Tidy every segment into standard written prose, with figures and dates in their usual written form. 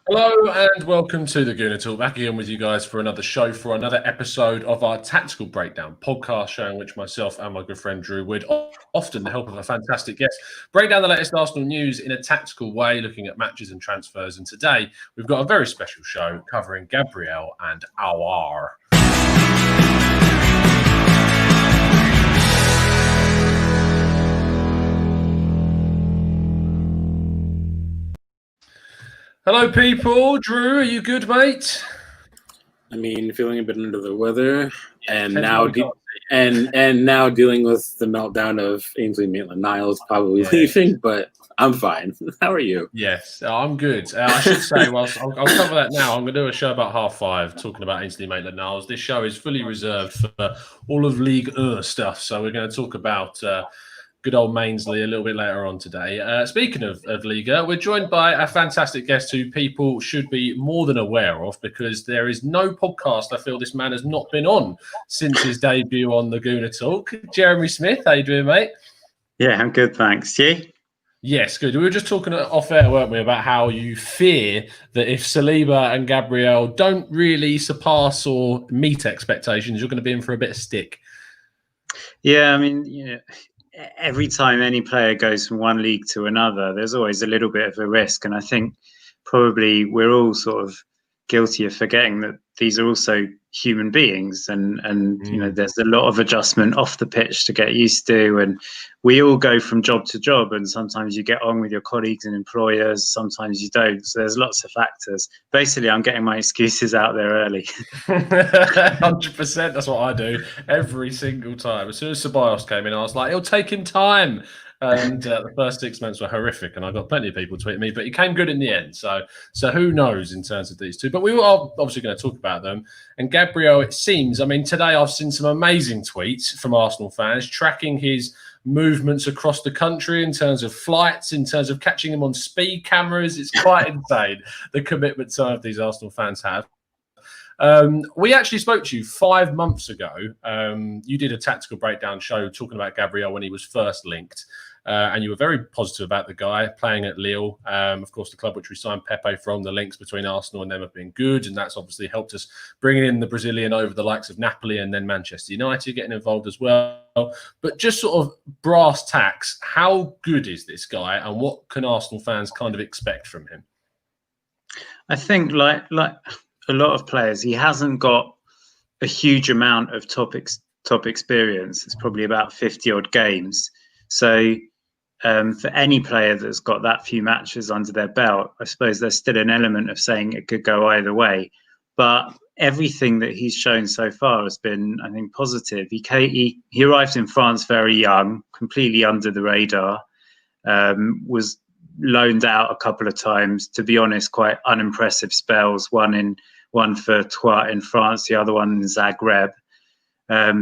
Hello and welcome to the Gooner Talk. Back again with you guys for another show, for another episode of our Tactical Breakdown podcast show, in which myself and my good friend Drew Wood, often the help of a fantastic guest, break down the latest Arsenal news in a tactical way, looking at matches and transfers. And today we've got a very special show covering Gabriel and Auoar. Hello, people. Drew, are you good, mate? I mean, feeling a bit under the weather, and now and now dealing with the meltdown of Ainsley Maitland-Niles probably leaving, but I'm fine. How are you? Yes, I'm good. I should say, I'll cover that now. I'm going to do a show about 5:30 talking about Ainsley Maitland-Niles. This show is fully reserved for all of Ligue stuff, so we're going to talk about good old Mainsley a little bit later on today. Speaking of Liga, we're joined by a fantastic guest who people should be more than aware of, because there is no podcast I feel this man has not been on since his debut on the Gooner Talk. Jeremy Smith, how you doing, mate? Yeah, I'm good, thanks. You? Yes, good. We were just talking off air, weren't we, about how you fear that if Saliba and Gabriel don't really surpass or meet expectations, you're going to be in for a bit of stick. Yeah, I mean, every time any player goes from one league to another, there's always a little bit of a risk. And I think probably we're all sort of guilty of forgetting that these are also human beings, and there's a lot of adjustment off the pitch to get used to, and we all go from job to job, and sometimes you get on with your colleagues and employers, sometimes you don't. So there's lots of factors. Basically, I'm getting my excuses out there early. 100%. That's what I do every single time. As soon as Ceballos came in, I was like, it'll take him time. And the first 6 months were horrific, and I got plenty of people tweeting me, but he came good in the end. So who knows in terms of these two? But we are obviously going to talk about them. And Gabriel, it seems, I mean, today I've seen some amazing tweets from Arsenal fans tracking his movements across the country in terms of flights, in terms of catching him on speed cameras. It's quite insane, the commitment some of these Arsenal fans have. We actually spoke to you 5 months ago. You did a tactical breakdown show talking about Gabriel when he was first linked. And you were very positive about the guy playing at Lille. Of course, the club which we signed Pepe from, the links between Arsenal and them have been good. And that's obviously helped us bringing in the Brazilian over the likes of Napoli and then Manchester United getting involved as well. But just sort of brass tacks, how good is this guy and what can Arsenal fans kind of expect from him? I think like a lot of players, he hasn't got a huge amount of top experience. It's probably about 50 odd games. So for any player that's got that few matches under their belt, I suppose there's still an element of saying it could go either way. But everything that he's shown so far has been, I think, positive. He arrived in France very young, completely under the radar, was loaned out a couple of times. To be honest, quite unimpressive spells. One for Troyes in France, the other one in Zagreb.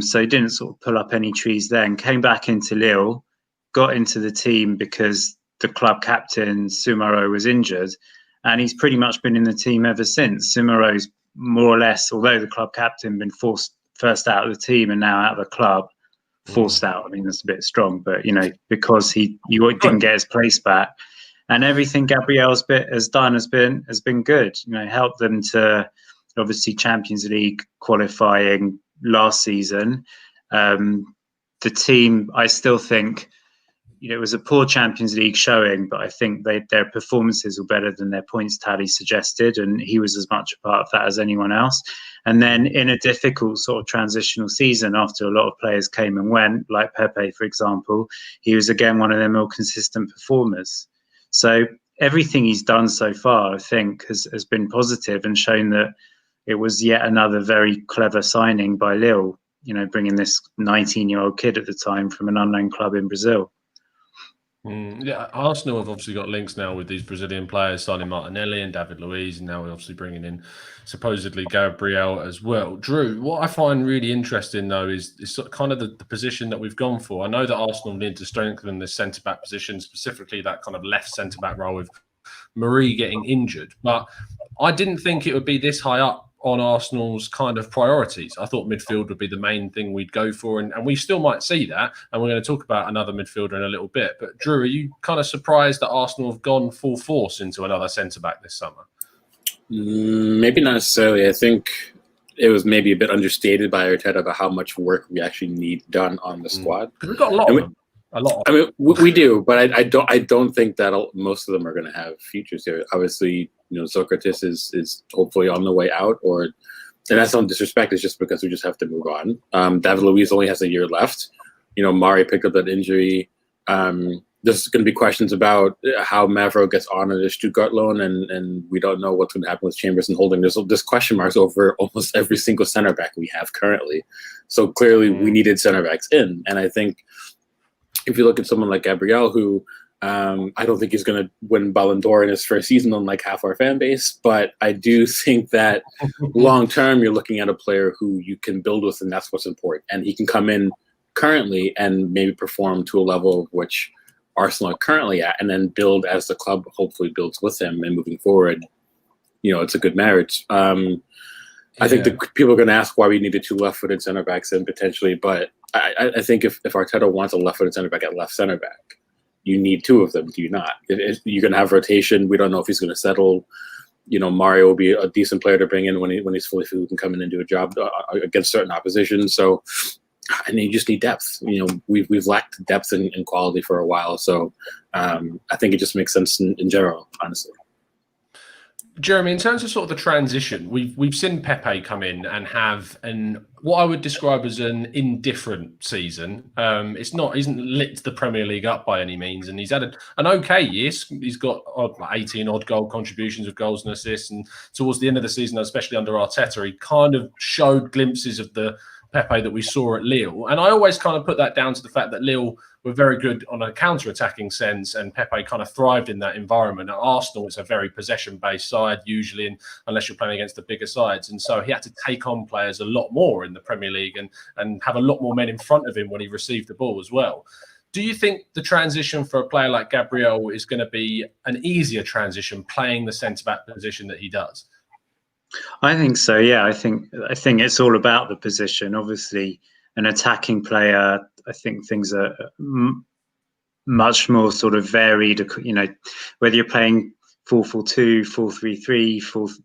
So he didn't sort of pull up any trees then. Came back into Lille, got into the team because the club captain, Soumaoro, was injured. And he's pretty much been in the team ever since. Soumaoro's more or less, although the club captain, been forced first out of the team and now out of the club. Forced out, I mean, that's a bit strong. But, because he didn't get his place back. And everything Gabriel's has done has been good. Helped them to obviously Champions League qualifying last season. The team, I still think, it was a poor Champions League showing, but I think their performances were better than their points tally suggested, and he was as much a part of that as anyone else. And then in a difficult sort of transitional season, after a lot of players came and went, like Pepe, for example, he was again one of their more consistent performers. So everything he's done so far, I think, has been positive and shown that it was yet another very clever signing by Lille, bringing this 19-year-old kid at the time from an unknown club in Brazil. Yeah, Arsenal have obviously got links now with these Brazilian players, signing Martinelli and David Luiz, and now we're obviously bringing in supposedly Gabriel as well. Drew, what I find really interesting, though, is kind of the position that we've gone for. I know that Arsenal need to strengthen the centre-back position, specifically that kind of left centre-back role with Marie getting injured. But I didn't think it would be this high up on Arsenal's kind of priorities. I thought midfield would be the main thing we'd go for, and we still might see that. And we're going to talk about another midfielder in a little bit. But Drew, are you kind of surprised that Arsenal have gone full force into another centre-back this summer? Maybe not necessarily. I think it was maybe a bit understated by Arteta about how much work we actually need done on the squad. Because we've got a lot of them. A lot. I mean, we do, but I don't think that most of them are going to have futures here. Obviously, Socrates is hopefully on the way out, and that's no disrespect. It's just because we just have to move on. David Luiz only has a year left. Mari picked up that injury. There's going to be questions about how Mavro gets on in the Stuttgart loan, and we don't know what's going to happen with Chambers and Holding. There's question marks over almost every single center back we have currently. So clearly, we needed center backs in, and I think if you look at someone like Gabriel, who I don't think he's going to win Ballon d'Or in his first season, unlike half our fan base, but I do think that long term, you're looking at a player who you can build with, and that's what's important. And he can come in currently and maybe perform to a level of which Arsenal are currently at, and then build as the club hopefully builds with him. And moving forward, it's a good marriage. I think people are going to ask why we needed 2 left-footed center backs in potentially, but I think if Arteta wants a left-footed center back at left center back, you need 2 of them. Do you not? If you're going to have rotation. We don't know if he's going to settle. Mario will be a decent player to bring in when he's fully fit, who can come in and do a job against certain opposition. So, you just need depth. We've lacked depth and quality for a while. So, I think it just makes sense in general, honestly. Jeremy, in terms of sort of the transition, we've seen Pepe come in and have what I would describe as an indifferent season. He isn't lit the Premier League up by any means, and he's had an okay year. He's got 18 odd goal contributions with goals and assists, and towards the end of the season, especially under Arteta, he kind of showed glimpses of the Pepe that we saw at Lille. And I always kind of put that down to the fact that Lille were very good on a counter-attacking sense, and Pepe kind of thrived in that environment. At Arsenal, it's a very possession-based side, usually, unless you're playing against the bigger sides. And so he had to take on players a lot more in the Premier League and have a lot more men in front of him when he received the ball as well. Do you think the transition for a player like Gabriel is going to be an easier transition playing the centre-back position that he does? I think so. Yeah, I think it's all about the position. Obviously, an attacking player, I think things are much more sort of varied. Whether you're playing 4-4-2, 4-3-3,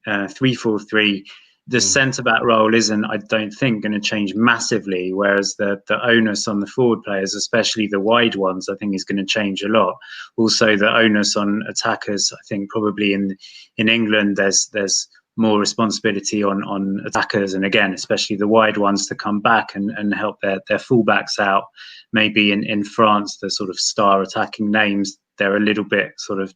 3-4-3, the centre back role isn't, I don't think, going to change massively. Whereas the onus on the forward players, especially the wide ones, I think is going to change a lot. Also, the onus on attackers, I think probably in England, there's more responsibility on attackers, and again, especially the wide ones, to come back and help their fullbacks out. Maybe in France, the sort of star attacking names, they're a little bit sort of,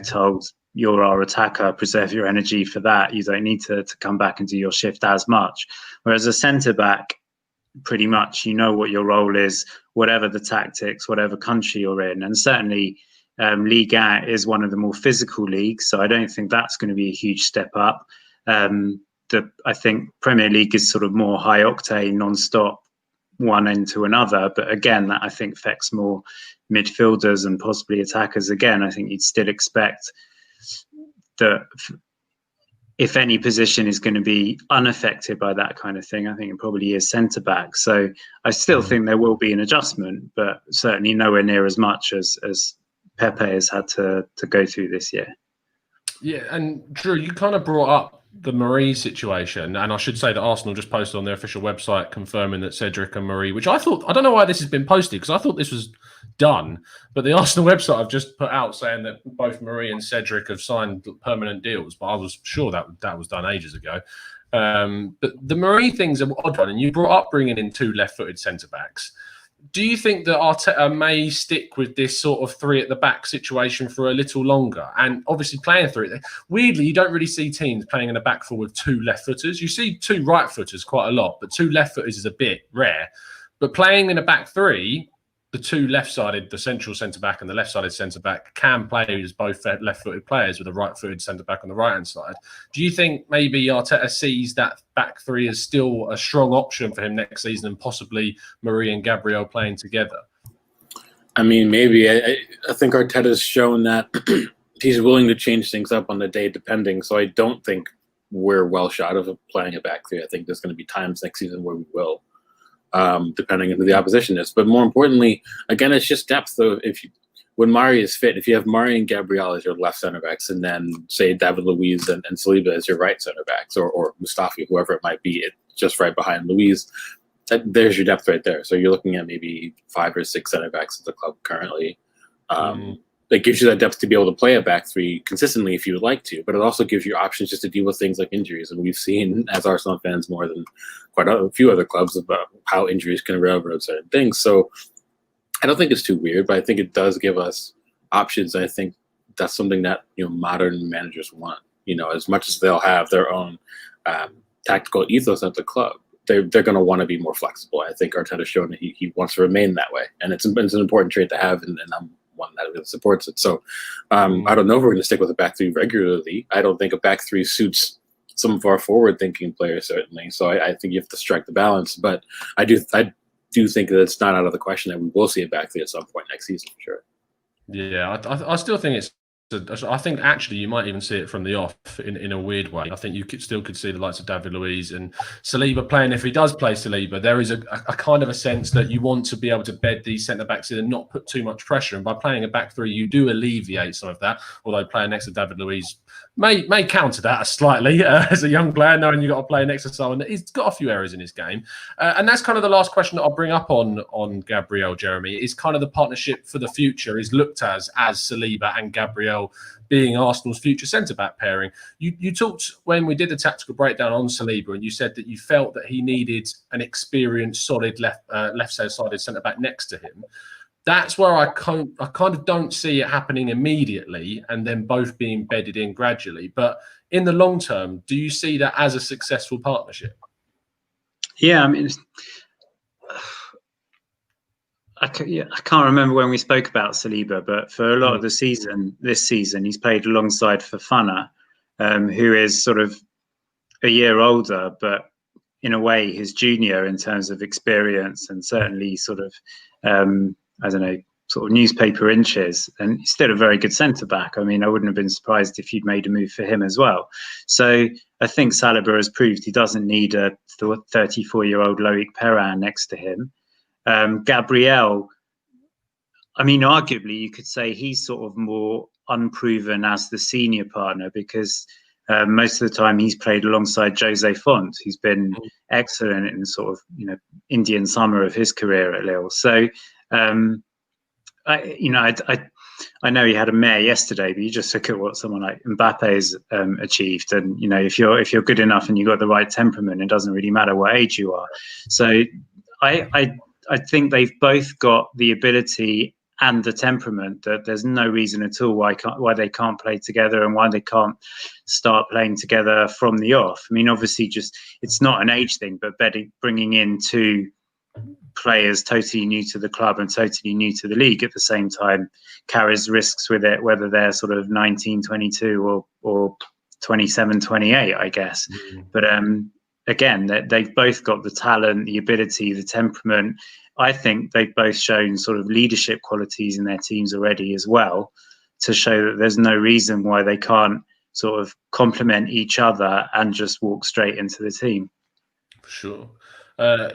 told, you're our attacker, preserve your energy for that. You don't need to come back and do your shift as much. Whereas a centre back, pretty much what your role is, whatever the tactics, whatever country you're in. And certainly Ligue is one of the more physical leagues, so I don't think that's going to be a huge step up. I think Premier League is sort of more high octane, non-stop, one end to another. But again, that I think affects more midfielders and possibly attackers. Again, I think you'd still expect that if any position is going to be unaffected by that kind of thing, I think it probably is centre back. So I still think there will be an adjustment, but certainly nowhere near as much as Pepe has had to go through this year. Yeah, and Drew, you kind of brought up the Marie situation, and I should say that Arsenal just posted on their official website confirming that Cedric and Marie, which I don't know why this has been posted, because I thought this was done, but the Arsenal website have just put out saying that both Marie and Cedric have signed permanent deals, but I was sure that was done ages ago. But the Marie thing's an odd one, and you brought up bringing in 2 left-footed centre-backs. Do you think that Arteta may stick with this sort of 3 at the back situation for a little longer? And obviously playing through it, weirdly, you don't really see teams playing in a back four with 2 left footers. You see 2 right footers quite a lot, but 2 left footers is a bit rare. But playing in a back 3, the 2 left-sided, the central centre-back and the left-sided centre-back can play as both left-footed players with a right-footed centre-back on the right-hand side. Do you think maybe Arteta sees that back 3 as still a strong option for him next season, and possibly Marie and Gabriel playing together? I mean, maybe. I think Arteta's shown that he's willing to change things up on the day depending, so I don't think we're well shot of playing a back 3. I think there's going to be times next season where we will. Depending on who the opposition is. But more importantly, again, it's just depth. So when Mari is fit, if you have Mari and Gabriel as your left center backs, and then say David Luiz and Saliba as your right center backs, or Mustafi, whoever it might be, just right behind Luiz, there's your depth right there. So you're looking at maybe 5 or 6 center backs at the club currently. It gives you that depth to be able to play a back three consistently if you would like to, but it also gives you options just to deal with things like injuries. And we've seen, as Arsenal fans, more than quite a few other clubs, about how injuries can railroad certain things. So I don't think it's too weird, but I think it does give us options. And I think that's something that, modern managers want. As much as they'll have their own tactical ethos at the club, they're going to want to be more flexible. I think Arteta's shown that he wants to remain that way, and it's an important trait to have, and I'm one that really supports it. So I don't know if we're going to stick with a back three regularly. I don't think a back three suits some of our forward-thinking players, certainly. So I think you have to strike the balance. But I do think that it's not out of the question that we will see a back three at some point next season, for sure. Yeah, I still think it's. I think actually you might even see it from the off in a weird way. I think you still could see the likes of David Luiz and Saliba playing. If he does play Saliba, there is a kind of a sense that you want to be able to bed these centre backs in and not put too much pressure. And by playing a back three, you do alleviate some of that. Although playing next to David Luiz may counter that slightly as a young player, knowing you've got to play next to someone that he's got a few errors in his game. And that's kind of the last question that I'll bring up on Gabriel, Jeremy, is kind of the partnership for the future is looked as Saliba and Gabriel being Arsenal's future centre-back pairing. You talked when we did the tactical breakdown on Saliba, and you said that you felt that he needed an experienced, solid left-sided centre-back next to him. That's where I kind of don't see it happening immediately and then both being bedded in gradually. But in the long term, do you see that as a successful partnership? Yeah, I mean, I can't remember when we spoke about Saliba, but for a lot of the season, this season, he's played alongside Fofana, who is sort of a year older, but in a way his junior in terms of experience and certainly sort of, sort of newspaper inches. And he's still a very good centre-back. I mean, I wouldn't have been surprised if you'd made a move for him as well. So I think Saliba has proved he doesn't need a 34-year-old Loic Perrin next to him. Gabriel, I mean, arguably you could say he's sort of more unproven as the senior partner because most of the time he's played alongside Jose Font, who's been excellent in sort of, Indian summer of his career at Lille. So, I know he had a mare yesterday, but you just look at what someone like Mbappe has achieved. And, if you're good enough and you've got the right temperament, it doesn't really matter what age you are. So I think they've both got the ability and the temperament that there's no reason at all why they can't play together and why they can't start playing together from the off. I mean, obviously, it's not an age thing, but bringing in two players totally new to the club and totally new to the league at the same time carries risks with it, whether they're sort of 19, 22 or 27, 28, I guess. But again, they've both got the talent, the ability, the temperament. I think they've both shown sort of leadership qualities in their teams already as well to show that there's no reason why they can't sort of complement each other and just walk straight into the team. For sure.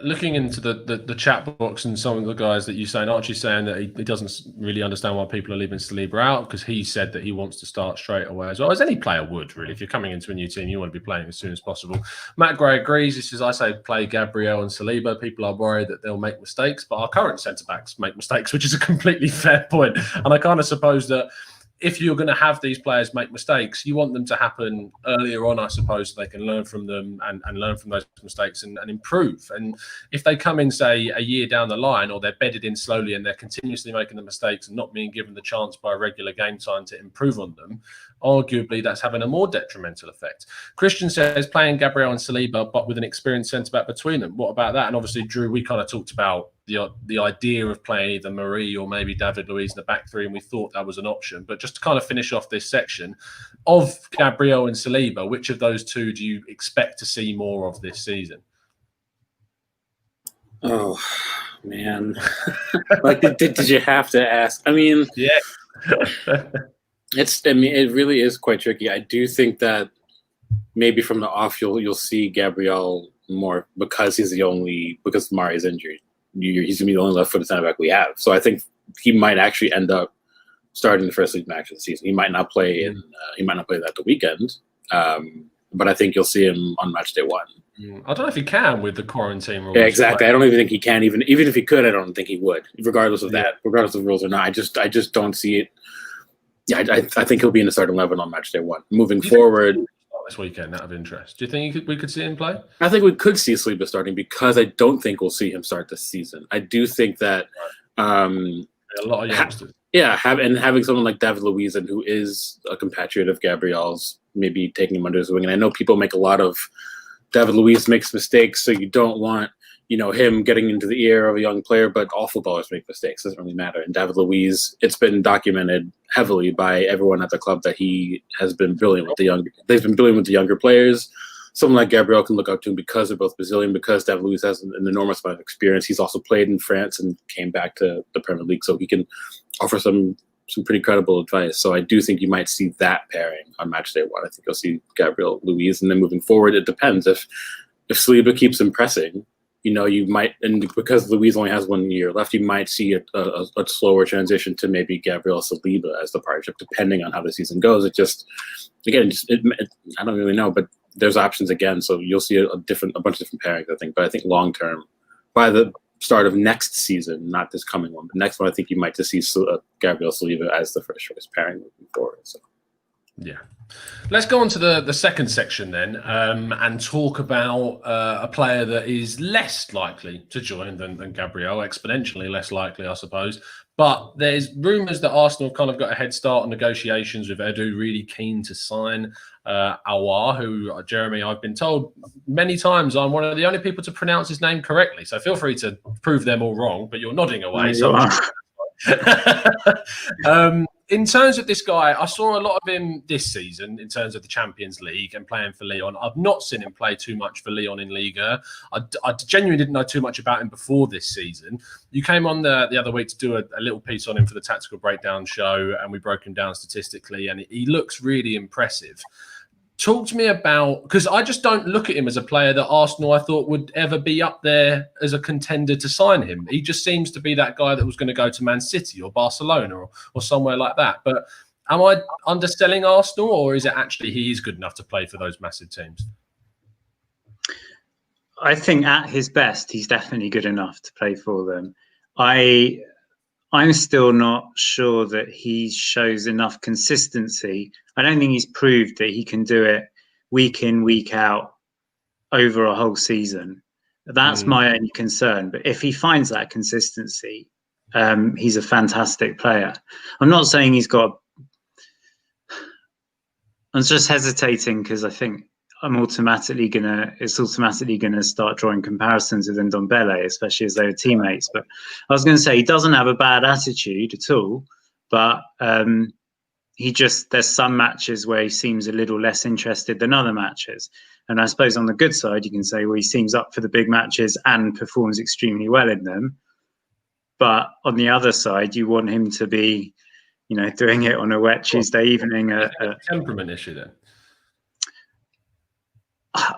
Looking into the chat box and some of the guys that you say, and Archie's saying that he doesn't really understand why people are leaving Saliba out because he said that he wants to start straight away as well, as any player would, really. If you're coming into a new team, you want to be playing as soon as possible. Matt Gray agrees. He says, I say play Gabriel and Saliba. People are worried that they'll make mistakes, but our current centre-backs make mistakes, which is a completely fair point. And I kind of suppose that if you're going to have these players make mistakes, you want them to happen earlier on, I suppose, so they can learn from them and learn from those mistakes and improve. And if they come in, say, a year down the line, or they're bedded in slowly and they're continuously making the mistakes and not being given the chance by regular game time to improve on them, arguably that's having a more detrimental effect. Christian says playing Gabriel and Saliba, but with an experienced centre-back between them. What about that? And obviously, Drew, we kind of talked about the idea of playing either Marie or maybe David Luiz in the back three, and we thought that was an option. But just to kind of finish off this section, of Gabriel and Saliba, which of those two do you expect to see more of this season? Oh, man. Did you have to ask? I mean, yeah. It really is quite tricky. I do think that maybe from the off you'll see Gabriel more because because Mari's injured. He's gonna be the only left-footed center back we have. So I think he might actually end up starting the first league match of the season. He might not play that the weekend, but I think you'll see him on match day 1. I don't know if he can with the quarantine rules. Yeah, exactly. I don't even think he can. Even if he could, I don't think he would, regardless of that. Regardless of rules or not, I just don't see it. Yeah, I think he'll be in the starting 11 on match day 1. Moving forward, this weekend, out of interest, do you think we could see him play? I think we could see Saliba starting because I don't think we'll see him start this season. I do think that a lot of youngsters. Having someone like David Luiz, and who is a compatriot of Gabriel's, maybe taking him under his wing. And I know people make a lot of David Luiz makes mistakes, so you don't want him getting into the ear of a young player, but all footballers make mistakes. It doesn't really matter. And David Luiz, it's been documented heavily by everyone at the club that he has been brilliant with they've been brilliant with the younger players. Someone like Gabriel can look up to him because they're both Brazilian, because David Luiz has an enormous amount of experience. He's also played in France and came back to the Premier League, so he can offer some pretty credible advice. So I do think you might see that pairing on match day 1. I think you'll see Gabriel, Luiz, and then moving forward, it depends. If Saliba keeps impressing, you might, and because Luiz only has 1 year left, you might see a slower transition to maybe Gabriel Saliba as the partnership, depending on how the season goes. It just, again, I don't really know, but there's options again. So you'll see a bunch of different pairings, I think. But I think long term, by the start of next season, not this coming one, but next one, I think you might just see Gabriel Saliba as the first choice pairing moving forward. So. Yeah. Let's go on to the second section then, and talk about a player that is less likely to join than Gabriel, exponentially less likely, I suppose. But there's rumours that Arsenal have kind of got a head start on negotiations with Edu, really keen to sign Auoar, who, Jeremy, I've been told many times I'm one of the only people to pronounce his name correctly. So feel free to prove them all wrong, but you're nodding away. In terms of this guy, I saw a lot of him this season in terms of the Champions League and playing for Lyon. I've not seen him play too much for Lyon in Ligue. I genuinely didn't know too much about him before this season. You came on the other week to do a little piece on him for the Tactical Breakdown show, and we broke him down statistically, and he looks really impressive. Talk to me about, because I just don't look at him as a player that Arsenal I thought would ever be up there as a contender to sign him. He just seems to be that guy that was going to go to Man City or Barcelona or somewhere like that. But am I underselling Arsenal, or is it actually he is good enough to play for those massive teams? I think at his best, he's definitely good enough to play for them. I'm still not sure that he shows enough consistency. I don't think he's proved that he can do it week in, week out over a whole season. That's my only concern. But if he finds that consistency, he's a fantastic player. I'm not saying he's got... I'm just hesitating because I think it's automatically gonna start drawing comparisons with Ndombele, especially as they were teammates. But I was going to say he doesn't have a bad attitude at all, but there's some matches where he seems a little less interested than other matches. And I suppose on the good side, you can say, well, he seems up for the big matches and performs extremely well in them. But on the other side, you want him to be, doing it on a wet Tuesday evening. A temperament issue then.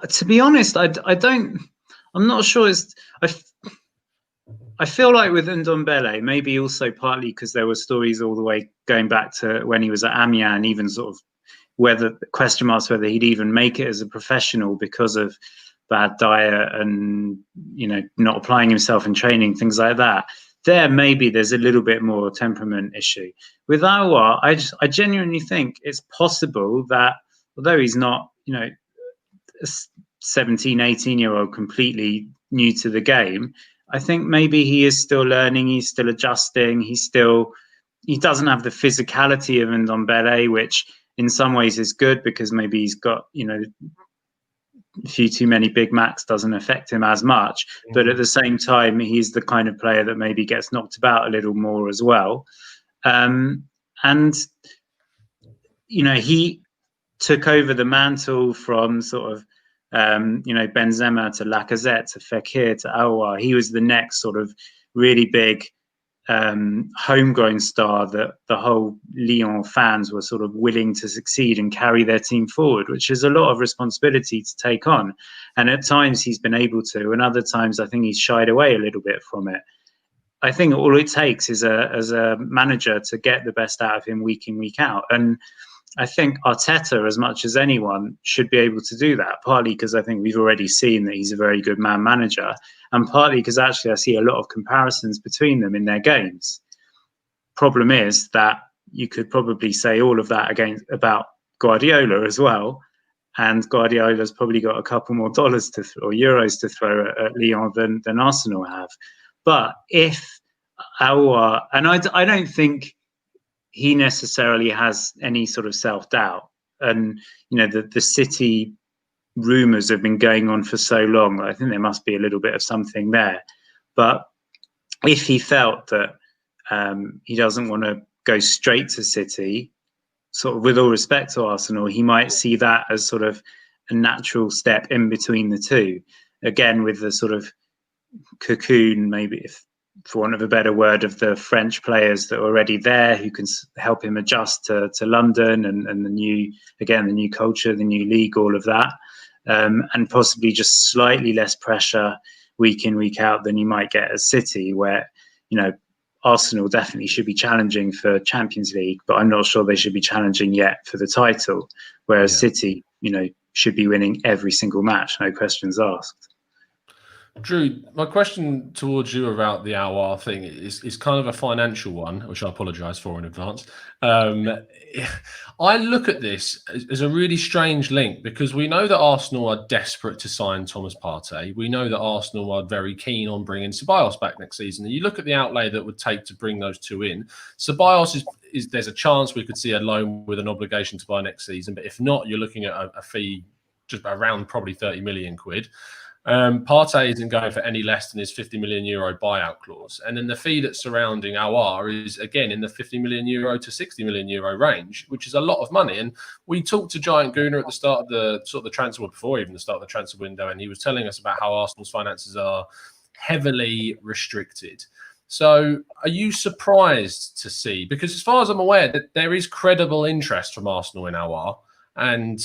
To be honest, I'm not sure. I feel like with Ndombele, maybe also partly because there were stories all the way going back to when he was at Amiens, even sort of question marks whether he'd even make it as a professional because of bad diet and not applying himself in training, things like that. Maybe there's a little bit more temperament issue. With Auoar, I genuinely think it's possible that although he's not a 17, 18-year-old completely new to the game, I think maybe he is still learning, he's still adjusting, he doesn't have the physicality of Ndombele, which in some ways is good because maybe he's got, a few too many Big Macs doesn't affect him as much. But at the same time, he's the kind of player that maybe gets knocked about a little more as well. He took over the mantle from sort of, Benzema to Lacazette to Fekir to Auoar. He was the next sort of really big homegrown star that the whole Lyon fans were sort of willing to succeed and carry their team forward, which is a lot of responsibility to take on. And at times he's been able to, and other times I think he's shied away a little bit from it. I think all it takes is as a manager to get the best out of him week in, week out. And I think Arteta, as much as anyone, should be able to do that, partly because I think we've already seen that he's a very good man manager, and partly because actually I see a lot of comparisons between them in their games. Problem is that you could probably say all of that about Guardiola as well, and Guardiola's probably got a couple more dollars or euros to throw at Lyon than Arsenal have. But if Auoar, and I don't think he necessarily has any sort of self-doubt, and the City rumours have been going on for so long, I think there must be a little bit of something there. But if he felt that he doesn't want to go straight to City, sort of with all respect to Arsenal, he might see that as sort of a natural step in between the two, again with the sort of cocoon, maybe, if for want of a better word, of the French players that are already there who can help him adjust to London and the new culture, the new league, all of that, and possibly just slightly less pressure week in, week out than you might get at City, where Arsenal definitely should be challenging for Champions League, but I'm not sure they should be challenging yet for the title, whereas City should be winning every single match, no questions asked. Drew, my question towards you about the Auoar thing is kind of a financial one, which I apologise for in advance. I look at this as a really strange link, because we know that Arsenal are desperate to sign Thomas Partey. We know that Arsenal are very keen on bringing Ceballos back next season. And you look at the outlay that would take to bring those two in. Ceballos is there's a chance we could see a loan with an obligation to buy next season, but if not, you're looking at a fee just around probably 30 million quid. Partey isn't going for any less than his 50 million euro buyout clause. And then the fee that's surrounding Auoar is, again, in the 50 million euro to 60 million euro range, which is a lot of money. And we talked to Giant Guna at the start of the transfer, before even the start of the transfer window, and he was telling us about how Arsenal's finances are heavily restricted. So are you surprised to see, because as far as I'm aware, that there is credible interest from Arsenal in Auoar, and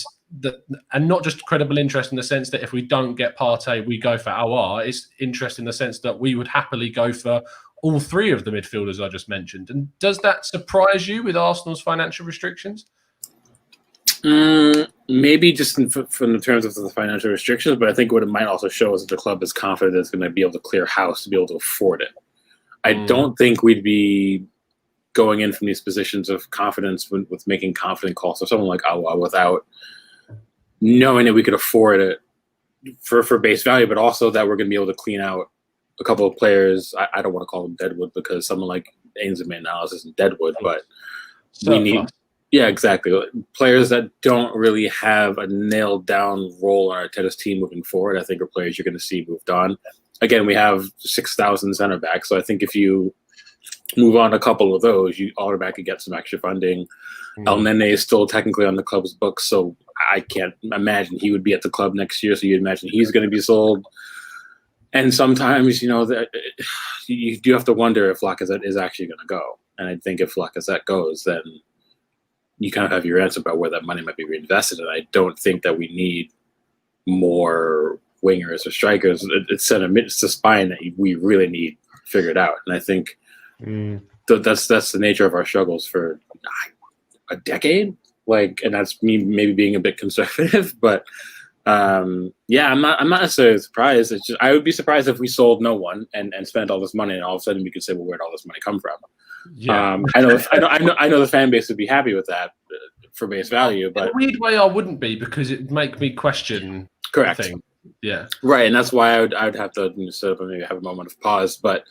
not just credible interest in the sense that if we don't get Partey, we go for Auoar. It's interest in the sense that we would happily go for all three of the midfielders I just mentioned. And does that surprise you with Arsenal's financial restrictions? Maybe just from the terms of the financial restrictions, but I think what it might also show is that the club is confident that it's going to be able to clear house to be able to afford it. I don't think we'd be going in from these positions of confidence with making confident calls to someone like Auoar without knowing that we could afford it for base value, but also that we're going to be able to clean out a couple of players. I don't want to call them deadwood, because someone like Ainsley Maitland-Niles isn't deadwood, but we need, exactly, players that don't really have a nailed down role on Arteta's team moving forward. I think are players you're going to see moved on. Again, we have 6,000 center backs, so I think if you move on a couple of those, you automatically get some extra funding. El Nene is still technically on the club's books, so I can't imagine he would be at the club next year, so you'd imagine he's going to be sold. And sometimes, you do have to wonder if Lacazette is actually going to go. And I think if Lacazette goes, then you kind of have your answer about where that money might be reinvested. And I don't think that we need more wingers or strikers. It's the spine that we really need figured out. And I think that's the nature of our struggles for a decade. And that's me maybe being a bit conservative, but I'm not necessarily surprised. It's just I would be surprised if we sold no one and spent all this money, and all of a sudden we could say, well, where'd all this money come from? Yeah, I know the fan base would be happy with that for base value, but in a weird way I wouldn't be, because it'd make me question. Correct. Thing. Yeah. Right, and that's why I would have to sort of maybe have a moment of pause, but.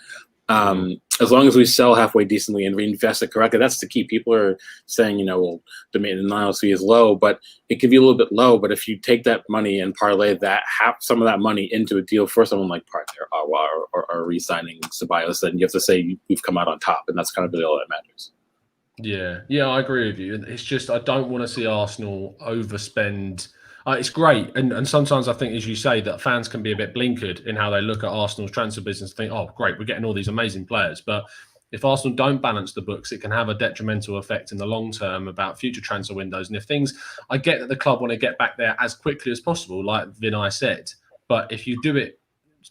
As long as we sell halfway decently and reinvest it correctly, that's the key. People are saying, well, the Maitland-Niles fee is low, but it can be a little bit low. But if you take that money and parlay some of that money into a deal for someone like Partey or Auoar or re-signing Ceballos, then you have to say we've come out on top, and that's kind of really all that matters. Yeah, I agree with you. It's just I don't want to see Arsenal overspend. It's great, and sometimes I think, as you say, that fans can be a bit blinkered in how they look at Arsenal's transfer business and think, oh, great, we're getting all these amazing players. But if Arsenal don't balance the books, it can have a detrimental effect in the long term about future transfer windows. And if I get that the club want to get back there as quickly as possible, like Vinay said, but if you do it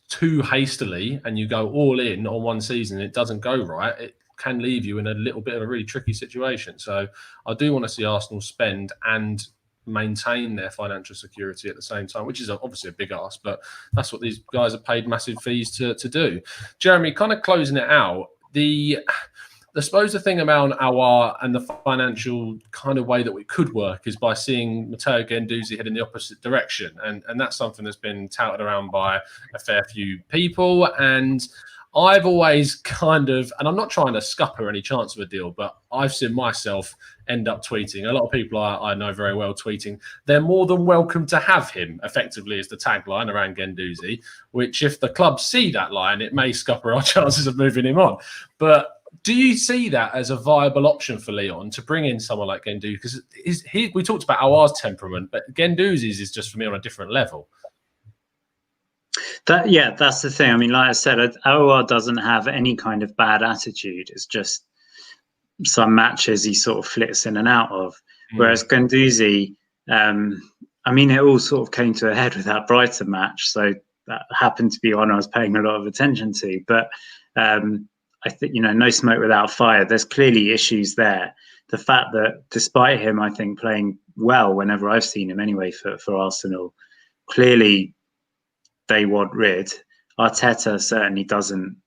too hastily and you go all in on one season and it doesn't go right, it can leave you in a little bit of a really tricky situation. So I do want to see Arsenal spend and maintain their financial security at the same time, which is obviously a big ask, but that's what these guys are paid massive fees to do. Jeremy, kind of closing it out, I suppose the thing about Auoar and the financial kind of way that we could work is by seeing Matteo Guendouzi head in the opposite direction. And that's something that's been touted around by a fair few people. And I've always kind of, and I'm not trying to scupper any chance of a deal, but I've seen myself end up tweeting. A lot of people I know very well tweeting, they're more than welcome to have him, effectively, as the tagline around Guendouzi, which if the club see that line, it may scupper our chances of moving him on. But do you see that as a viable option for Lyon to bring in someone like Guendouzi? Because we talked about Auoar's temperament, but Guendouzi's is just for me on a different level. That's the thing. I mean, like I said, Auoar doesn't have any kind of bad attitude. It's just some matches he sort of flits in and out of. Whereas Guendouzi, I mean, it all sort of came to a head with that Brighton match. So that happened to be one I was paying a lot of attention to. But I think, no smoke without fire. There's clearly issues there. The fact that despite him, I think, playing well whenever I've seen him anyway for Arsenal, clearly they want rid. Arteta certainly doesn't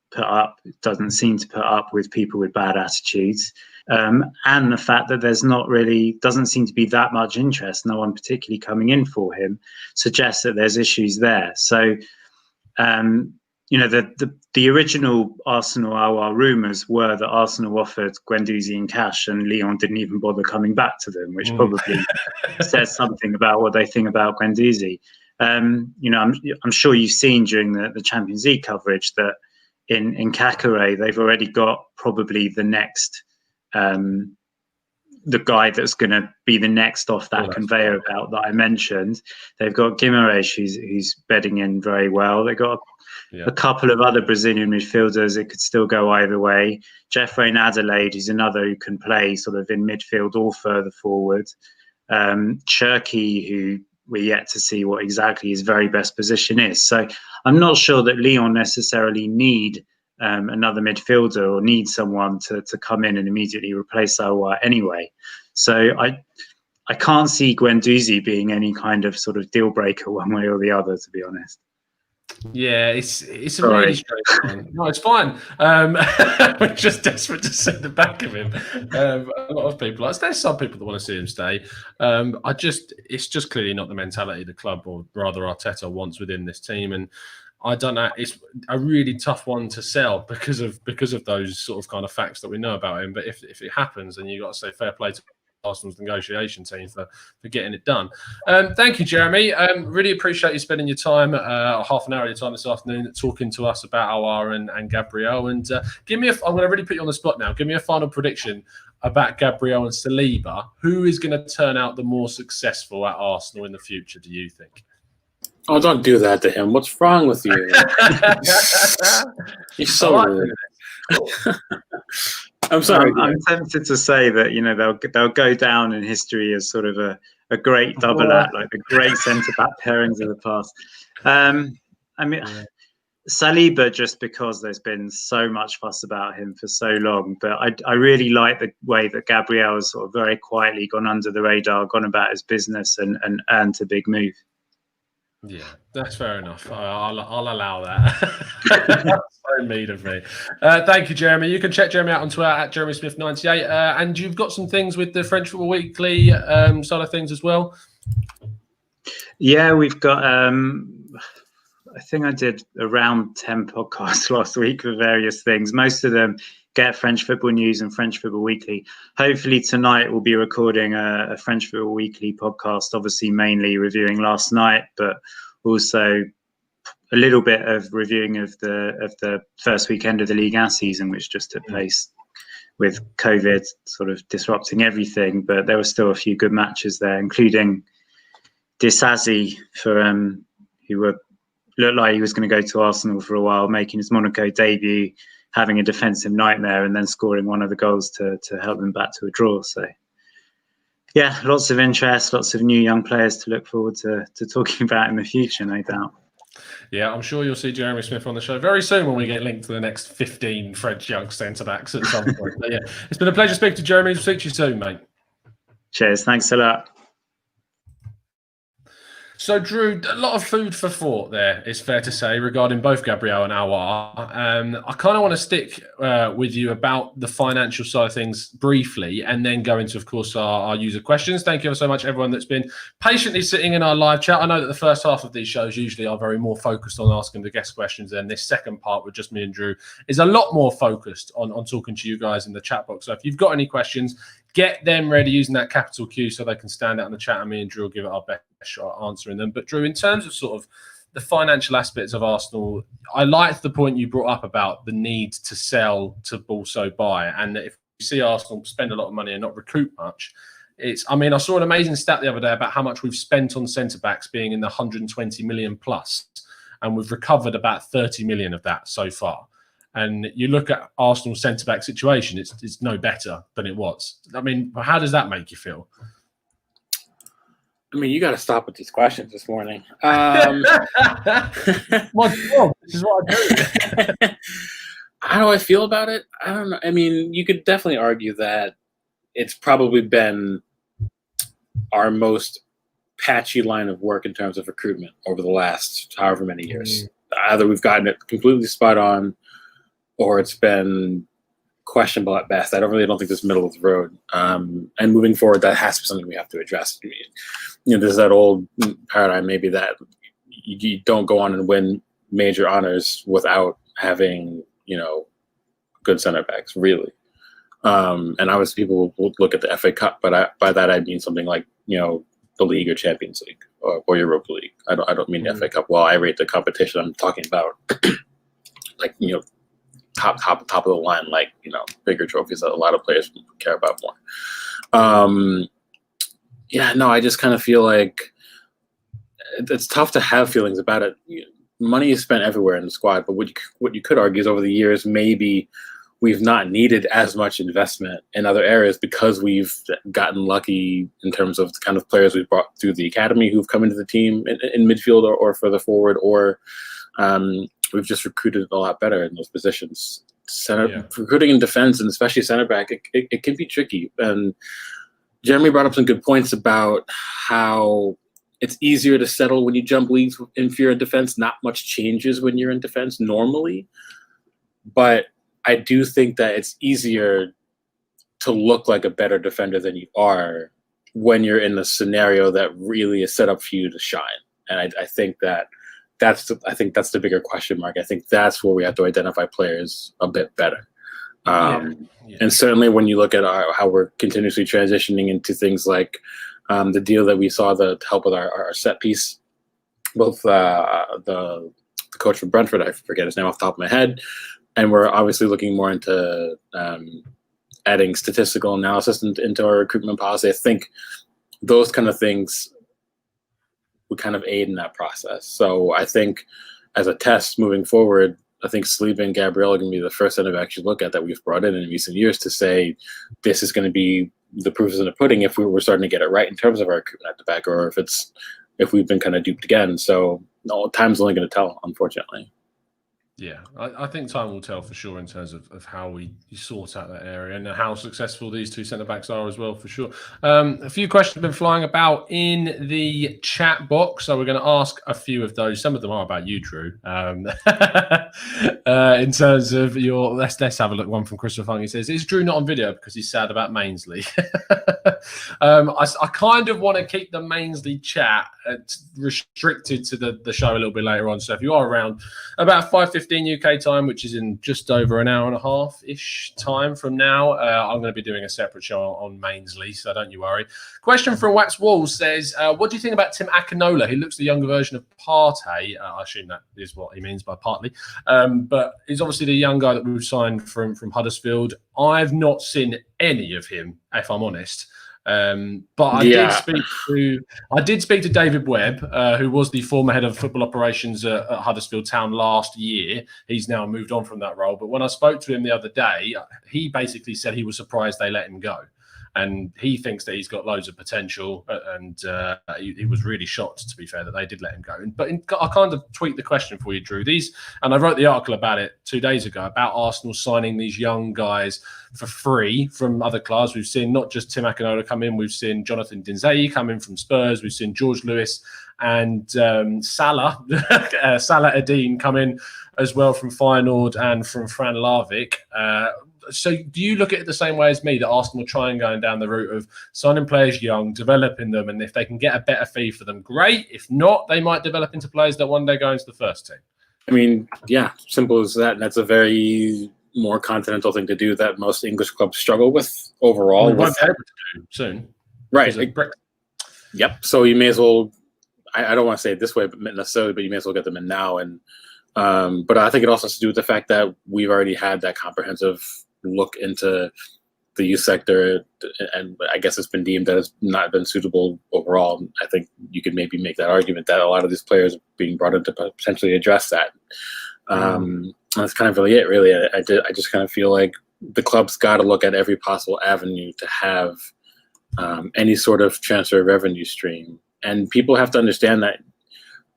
seem to put up with people with bad attitudes. And the fact that there's doesn't seem to be that much interest, no one particularly coming in for him, suggests that there's issues there. So, the original Arsenal Auoar rumours were that Arsenal offered Guendouzi in cash and Lyon didn't even bother coming back to them, which probably says something about what they think about Guendouzi. I'm sure you've seen during the Champions League coverage that in Kakare, they've already got probably the next, the guy that's going to be the next off that conveyor belt that I mentioned. They've got Guimaraes, who's bedding in very well. They've got a couple of other Brazilian midfielders. It could still go either way. Jeffrey Adelaide, who's another who can play sort of in midfield or further forward. Cherki, who we're yet to see what exactly his very best position is. So I'm not sure that Lyon necessarily need another midfielder or need someone to come in and immediately replace Auoar anyway. So I can't see Guendouzi being any kind of sort of deal breaker one way or the other, to be honest. Yeah, it's a really strange one. No, it's fine. We're just desperate to see the back of him. A lot of people, there's some people that want to see him stay. It's just clearly not the mentality the club, or rather Arteta, wants within this team. And I don't know, it's a really tough one to sell because of those sort of kind of facts that we know about him. But if it happens, then you've got to say fair play to Arsenal's negotiation team for getting it done. Thank you, Jeremy. Really appreciate you spending your time, half an hour of your time this afternoon, talking to us about Auoar and Gabriel. And I'm going to really put you on the spot now. Give me a final prediction about Gabriel and Saliba. Who is going to turn out the more successful at Arsenal in the future, do you think? Oh, don't do that to him. What's wrong with you? You're so rude. I'm sorry. I'm tempted to say that they'll go down in history as sort of a great double act, like the great centre back pairings of the past. Saliba, just because there's been so much fuss about him for so long, but I really like the way that Gabriel has sort of very quietly gone under the radar, gone about his business, and earned a big move. Yeah, that's fair enough. I'll allow that. That's so mean of me. Thank you, Jeremy. You can check Jeremy out on Twitter at JeremySmith98. And you've got some things with the French Football Weekly side of things as well. Yeah, we've got. I think I did around 10 podcasts last week for various things. Most of them get French Football News and French Football Weekly. Hopefully tonight we'll be recording a French Football Weekly podcast, obviously mainly reviewing last night, but also a little bit of reviewing of the first weekend of the Ligue 1 season, which just took place with COVID sort of disrupting everything. But there were still a few good matches there, including Disasi for who looked like he was going to go to Arsenal for a while, making his Monaco debut, having a defensive nightmare, and then scoring one of the goals to help them back to a draw. So, yeah, lots of interest, lots of new young players to look forward to talking about in the future, no doubt. Yeah, I'm sure you'll see Jeremy Smith on the show very soon when we get linked to the next 15 French young centre-backs at some point. But yeah, it's been a pleasure speaking to Jeremy. Speak to you soon, mate. Cheers. Thanks a lot. So, Drew, a lot of food for thought there, it's fair to say, regarding both Gabriel and Auoar. I kind of want to stick with you about the financial side of things briefly and then go into, of course, our user questions. Thank you ever so much, everyone that's been patiently sitting in our live chat. I know that the first half of these shows usually are very more focused on asking the guest questions, and this second part with just me and Drew is a lot more focused on talking to you guys in the chat box. So if you've got any questions, get them ready using that capital Q so they can stand out in the chat, and me and Drew will give it our best shot at answering them. But Drew, in terms of sort of the financial aspects of Arsenal, I liked the point you brought up about the need to sell to also buy, and that if you see Arsenal spend a lot of money and not recoup much, I saw an amazing stat the other day about how much we've spent on centre-backs being in the 120 million plus, and we've recovered about 30 million of that so far. And you look at Arsenal's centre-back situation, it's no better than it was. I mean, how does that make you feel? I mean, you got to stop with these questions this morning. My job. This is what I do. How do I feel about it? I don't know. I mean, you could definitely argue that it's probably been our most patchy line of work in terms of recruitment over the last however many years. Either we've gotten it completely spot on, or it's been questionable at best. I don't think there's middle of the road. And moving forward, that has to be something we have to address. I mean, there's that old paradigm maybe that you don't go on and win major honors without having, good center backs, really. And obviously people will look at the FA Cup, but by that I mean something like, the League or Champions League or Europa League. I don't mean the FA Cup. Well, I rate the competition I'm talking about like, top of the line, like, bigger trophies that a lot of players care about more. I just kind of feel like it's tough to have feelings about it. Money is spent everywhere in the squad, but what you could argue is over the years, maybe we've not needed as much investment in other areas because we've gotten lucky in terms of the kind of players we've brought through the academy who've come into the team in midfield or further forward, or we've just recruited a lot better in those positions. Recruiting in defense, and especially center back, it can be tricky. And Jeremy brought up some good points about how it's easier to settle when you jump leagues if you're in defense. Not much changes when you're in defense normally. But I do think that it's easier to look like a better defender than you are when you're in the scenario that really is set up for you to shine. And I think that's the bigger question mark. I think that's where we have to identify players a bit better. And certainly when you look at how we're continuously transitioning into things like the deal that we saw to help with our set piece, both the coach from Brentford, I forget his name off the top of my head, and we're obviously looking more into adding statistical analysis into our recruitment policy. I think those kind of things would kind of aid in that process. So I think as a test moving forward, I think Saliba and Gabriel are going to be the first center backs you look at that we've brought in recent years to say this is going to be the proof is in the pudding if we were starting to get it right in terms of our recruitment at the back, or if we've been kind of duped again. So no, time's only going to tell, unfortunately. Yeah, I think time will tell for sure in terms of how you sort out that area and how successful these two centre-backs are as well, for sure. A few questions have been flying about in the chat box, so we're going to ask a few of those. Some of them are about you, Drew. In terms of your... Let's have a look. One from Christopher Fung. He says, is Drew not on video because he's sad about Mainsley? I kind of want to keep the Mainsley chat restricted to the show a little bit later on. So if you are around about 5:15 UK time, which is in just over an hour and a half-ish time from now, I'm going to be doing a separate show on Mainsley, so don't you worry. Question from Wax Walls says, what do you think about Tim Akinola? He looks the younger version of Partey. I assume that is what he means by partly. But he's obviously the young guy that we've signed from Huddersfield. I've not seen any of him, if I'm honest. But I did speak to David Webb, who was the former head of football operations at Huddersfield Town last year. He's now moved on from that role. But when I spoke to him the other day, he basically said he was surprised they let him go. and he thinks that he's got loads of potential. And he was really shocked, to be fair, that they did let him go. I kind of tweaked the question for you, Drew. And I wrote the article about it 2 days ago about Arsenal signing these young guys for free from other clubs. We've seen not just Tim Akinola come in, we've seen Jonathan Dinzei come in from Spurs, we've seen George Lewis and Salah Adine come in as well from Feyenoord and from Fran Larvik. So do you look at it the same way as me, that Arsenal try and going down the route of signing players young, developing them, and if they can get a better fee for them, great. If not, they might develop into players that one day go into the first team? I mean, yeah, simple as that. And that's a very more continental thing to do that most English clubs struggle with overall. We won't be able to do soon. Right. Yep. So you may as well, I don't want to say it this way, but necessarily, but you may as well get them in now. And but I think it also has to do with the fact that we've already had that comprehensive look into the youth sector, and I guess it's been deemed that it's not been suitable overall. I think you could maybe make that argument that a lot of these players are being brought in to potentially address that. That's kind of really it, really. I just kind of feel like the club's got to look at every possible avenue to have any sort of transfer revenue stream. And people have to understand that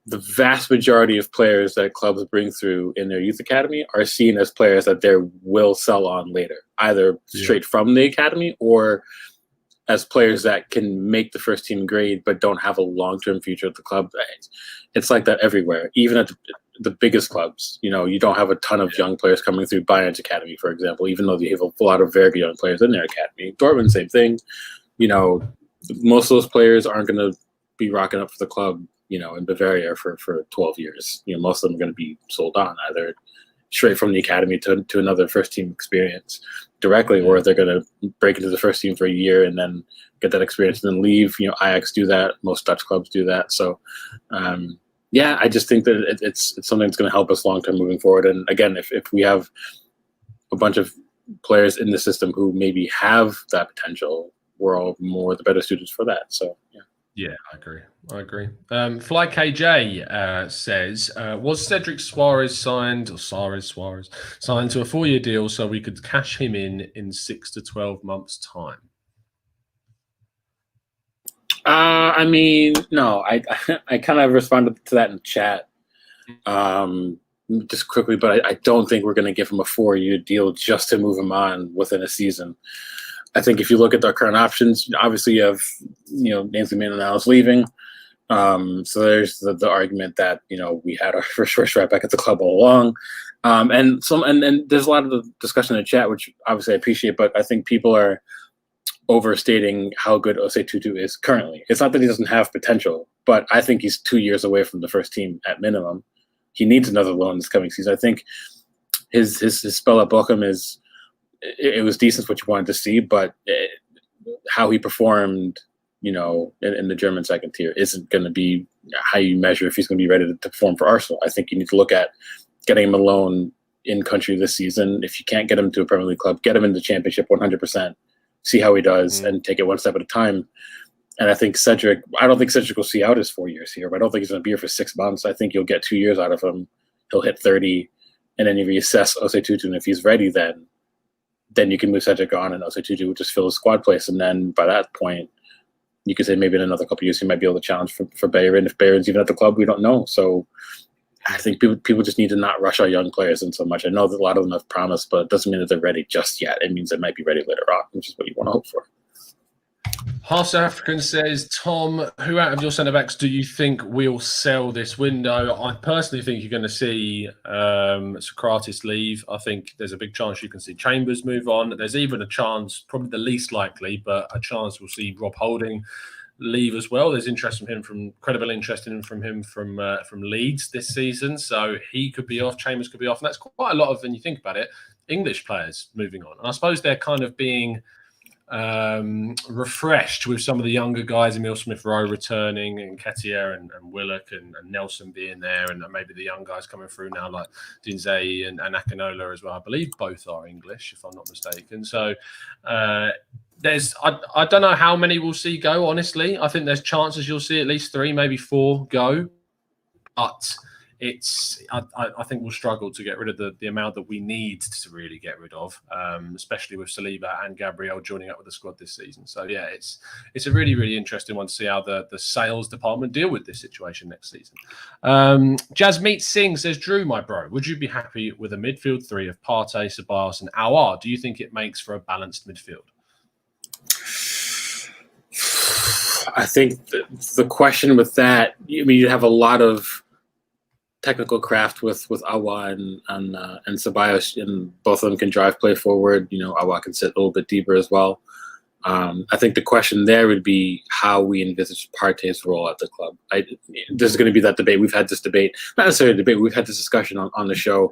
the vast majority of players that clubs bring through in their youth academy are seen as players that they will sell on later, either straight from the academy or as players that can make the first team grade but don't have a long-term future at the club. It's like that everywhere, even at the biggest clubs. You know, you don't have a ton of young players coming through Bayern's academy, for example, even though they have a lot of very young players in their academy. Dortmund, same thing. You know, most of those players aren't going to be rocking up for the club, you know, in Bavaria for 12 years. You know, most of them are going to be sold on either straight from the academy to another first team experience directly, or they're going to break into the first team for a year and then get that experience and then leave. You know, Ajax do that. Most Dutch clubs do that. So, yeah, I just think that it's something that's going to help us long term moving forward. And again, if we have a bunch of players in the system who maybe have that potential, we're all more the better suited for that. So, yeah. Yeah, I agree. Fly KJ says, was Cedric Suarez signed to a 4-year deal so we could cash him in 6 to 12 months' time? I mean, no, I kind of responded to that in chat just quickly, but I don't think we're going to give him a 4-year deal just to move him on within a season. I think if you look at our current options, obviously you have, you know, Ainsley Maitland-Niles leaving. So there's the argument that, you know, we had our first right back at the club all along. And there's a lot of the discussion in the chat, which obviously I appreciate, but I think people are overstating how good Osei Tutu is currently. It's not that he doesn't have potential, but I think he's 2 years away from the first team at minimum. He needs another loan this coming season. I think his spell at Bochum is, it was decent what you wanted to see, but how he performed, you know, in the German second tier isn't going to be how you measure if he's going to be ready to perform for Arsenal. I think you need to look at getting him a loan in country this season. If you can't get him to a Premier League club, get him in the Championship 100%, see how he does, and take it one step at a time. And I don't think Cedric will see out his 4 years here, but I don't think he's going to be here for 6 months. I think you'll get 2 years out of him. He'll hit 30, and then you reassess Osei Tutu, and if he's ready, then you can move Cedric on, and Osei Tutu would just fill his squad place. And then by that point, you could say maybe in another couple of years he might be able to challenge for Bayern. If Bayern's even at the club, we don't know. So I think people just need to not rush our young players in so much. I know that a lot of them have promised, but it doesn't mean that they're ready just yet. It means they might be ready later on, which is what you want to hope for. Half South African says, Tom, who out of your centre-backs do you think will sell this window? I personally think you're going to see Socrates leave. I think there's a big chance you can see Chambers move on. There's even a chance, probably the least likely, but a chance we'll see Rob Holding leave as well. There's interest from him, credible interest from him from Leeds this season. So he could be off, Chambers could be off. And that's quite a lot of, when you think about it, English players moving on. And I suppose they're kind of being refreshed with some of the younger guys, Emil Smith-Rowe returning, and Nketiah and Willock and Nelson being there, and maybe the young guys coming through now like Dinzei and Akinola as well. I believe both are English, if I'm not mistaken. So I don't know how many we'll see go, honestly. I think there's chances you'll see at least 3, maybe 4 go. But I think we'll struggle to get rid of the amount that we need to really get rid of, especially with Saliba and Gabriel joining up with the squad this season. So yeah, it's a really, really interesting one to see how the sales department deal with this situation next season. Jasmeet Singh says, Drew, my bro, would you be happy with a midfield three of Partey, Ceballos and Auoar? Do you think it makes for a balanced midfield? I think the question with that, I mean, you have a lot of technical craft with Auoar and Ceballos, and both of them can drive play forward. Auoar can sit a little bit deeper as well. I think the question there would be how we envisage Partey's role at the club. There's going to be that debate. We've had this debate, not necessarily a debate, we've had this discussion on the show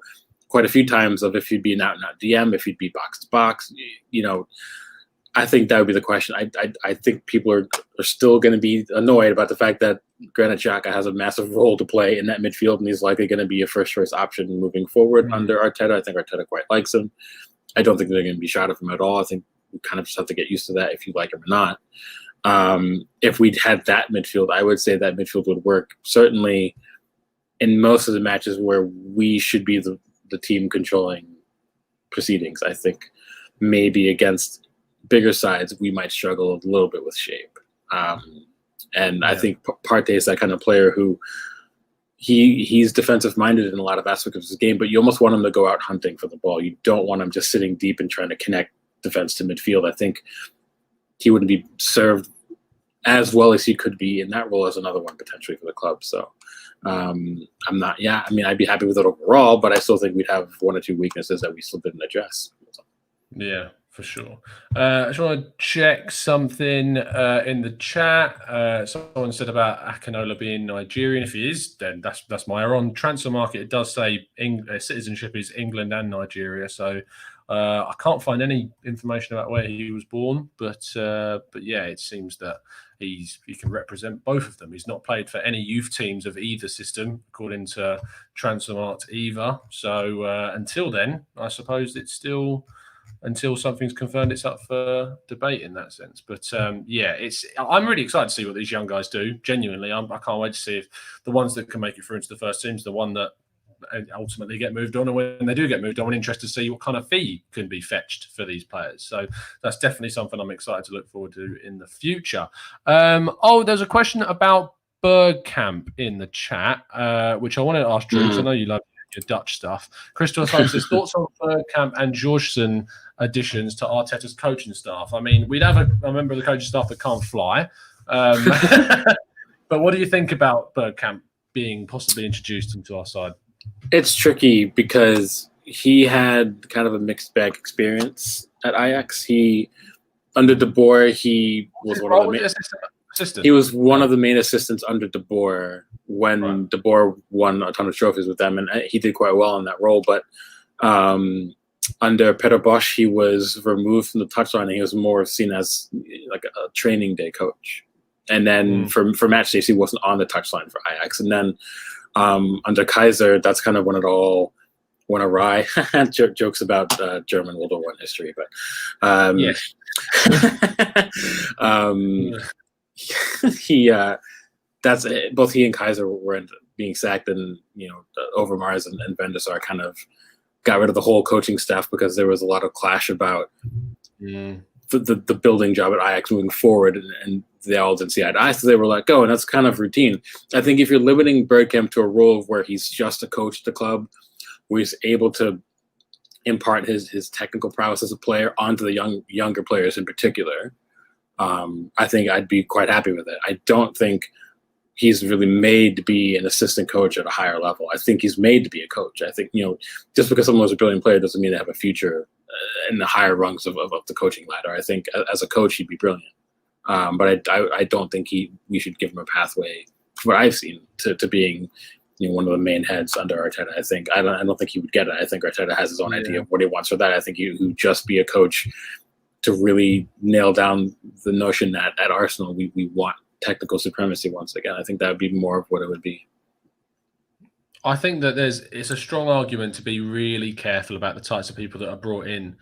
quite a few times of if you'd be an out-and-out DM, if you'd be box-to-box. I think that would be the question. I think people are still going to be annoyed about the fact that Granit Xhaka has a massive role to play in that midfield, and he's likely going to be a first-choice option moving forward under Arteta. I think Arteta quite likes him. I don't think they're going to be shot of him at all. I think we kind of just have to get used to that if you like him or not. If we'd had that midfield, I would say that midfield would work. Certainly in most of the matches where we should be the team controlling proceedings, I think maybe against bigger sides, we might struggle a little bit with shape. I think Partey is that kind of player who he's defensive minded in a lot of aspects of his game, but you almost want him to go out hunting for the ball. You don't want him just sitting deep and trying to connect defense to midfield. I think he wouldn't be served as well as he could be in that role as another one potentially for the club. So I'd be happy with it overall, but I still think we'd have one or two weaknesses that we still didn't address. Yeah, for sure. I just want to check something in the chat. Someone said about Akinola being Nigerian. If he is, then that's my error. On Transfer Market, it does say citizenship is England and Nigeria. So I can't find any information about where he was born, but yeah, it seems that he can represent both of them. He's not played for any youth teams of either system, according to Transfermarkt either. So until then, I suppose it's still, until something's confirmed, it's up for debate in that sense. But yeah, I'm really excited to see what these young guys do. Genuinely, I can't wait to see if the ones that can make it through into the first team's the one that ultimately get moved on, and when they do get moved on, I'm interested to see what kind of fee can be fetched for these players. So that's definitely something I'm excited to look forward to in the future. There's a question about Bergkamp in the chat, which I wanted to ask Drew, because I know you love your Dutch stuff. Christopher says, thoughts on Bergkamp and Georgeson additions to Arteta's coaching staff? I mean, we'd have a member of the coaching staff that can't fly. But what do you think about Bergkamp being possibly introduced into our side? It's tricky because he had kind of a mixed bag experience at Ajax. Under De Boer, he was one of the main assistant. He was one of the main assistants under De Boer when De Boer won a ton of trophies with them, and he did quite well in that role. But under Peter Bosch, he was removed from the touchline, and he was more seen as like a training day coach. And then for match days, he wasn't on the touchline for Ajax. And then under Kaiser, that's kind of when it all went awry. Jokes about German World War I history, but yes. That's both he and Kaiser were being sacked, and Overmars and Van der Sar kind of got rid of the whole coaching staff because there was a lot of clash about the building job at Ajax moving forward, and they all didn't see eye to eye, so they were let go, and that's kind of routine. I think if you're limiting Bergkamp to a role of where he's just a coach at the club, where he's able to impart his technical prowess as a player onto the younger players in particular, I think I'd be quite happy with it. I don't think he's really made to be an assistant coach at a higher level. I think he's made to be a coach. I think, just because someone was a brilliant player doesn't mean they have a future in the higher rungs of the coaching ladder. I think as a coach, he'd be brilliant. But I don't think we should give him a pathway, from what I've seen, to being one of the main heads under Arteta. I don't think he would get it. I think Arteta has his own idea of what he wants for that. I think he would just be a coach to really nail down the notion that at Arsenal we want technical supremacy once again. I think that would be more of what it would be. I think that it's a strong argument to be really careful about the types of people that are brought in.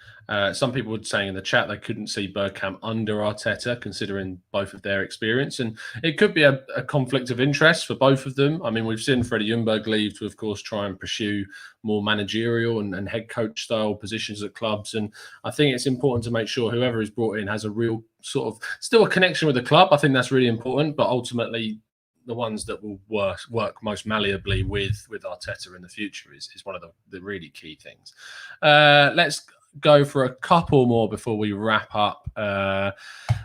Some people were saying in the chat they couldn't see Bergkamp under Arteta, considering both of their experience, and it could be a conflict of interest for both of them. I mean, we've seen Freddie Ljungberg leave to, of course, try and pursue more managerial and head coach style positions at clubs, and I think it's important to make sure whoever is brought in has a real sort of still a connection with the club. I think that's really important, but ultimately, the ones that will work most malleably with Arteta in the future is one of the really key things. Let's go for a couple more before we wrap up.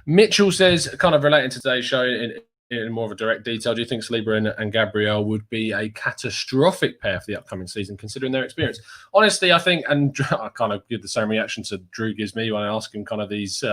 Mitchell says, kind of relating to today's show in more of a direct detail, do you think Saliba and Gabriel would be a catastrophic pair for the upcoming season, considering their experience? Honestly, I think, and I kind of give the same reaction to Drew gives me when I ask him kind of these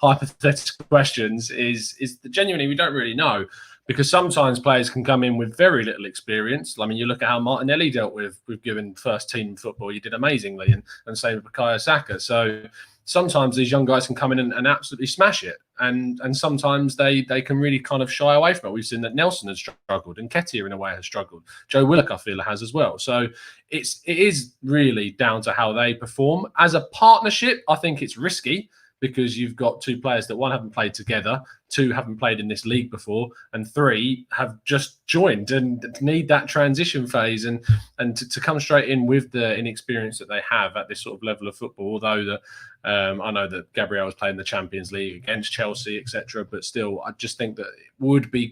hypothetical questions, is that genuinely we don't really know. Because sometimes players can come in with very little experience. I mean, you look at how Martinelli dealt with given first team football. He did amazingly, and same with Bukayo Saka. So sometimes these young guys can come in and absolutely smash it. And sometimes they can really kind of shy away from it. We've seen that Nelson has struggled and Nketiah in a way has struggled. Joe Willock, I feel, has as well. So it is really down to how they perform. As a partnership, I think it's risky, because you've got two players that, one, haven't played together, two, haven't played in this league before, and three, have just joined and need that transition phase and to come straight in with the inexperience that they have at this sort of level of football. Although I know that Gabriel was playing the Champions League against Chelsea, etc., but still, I just think that it would be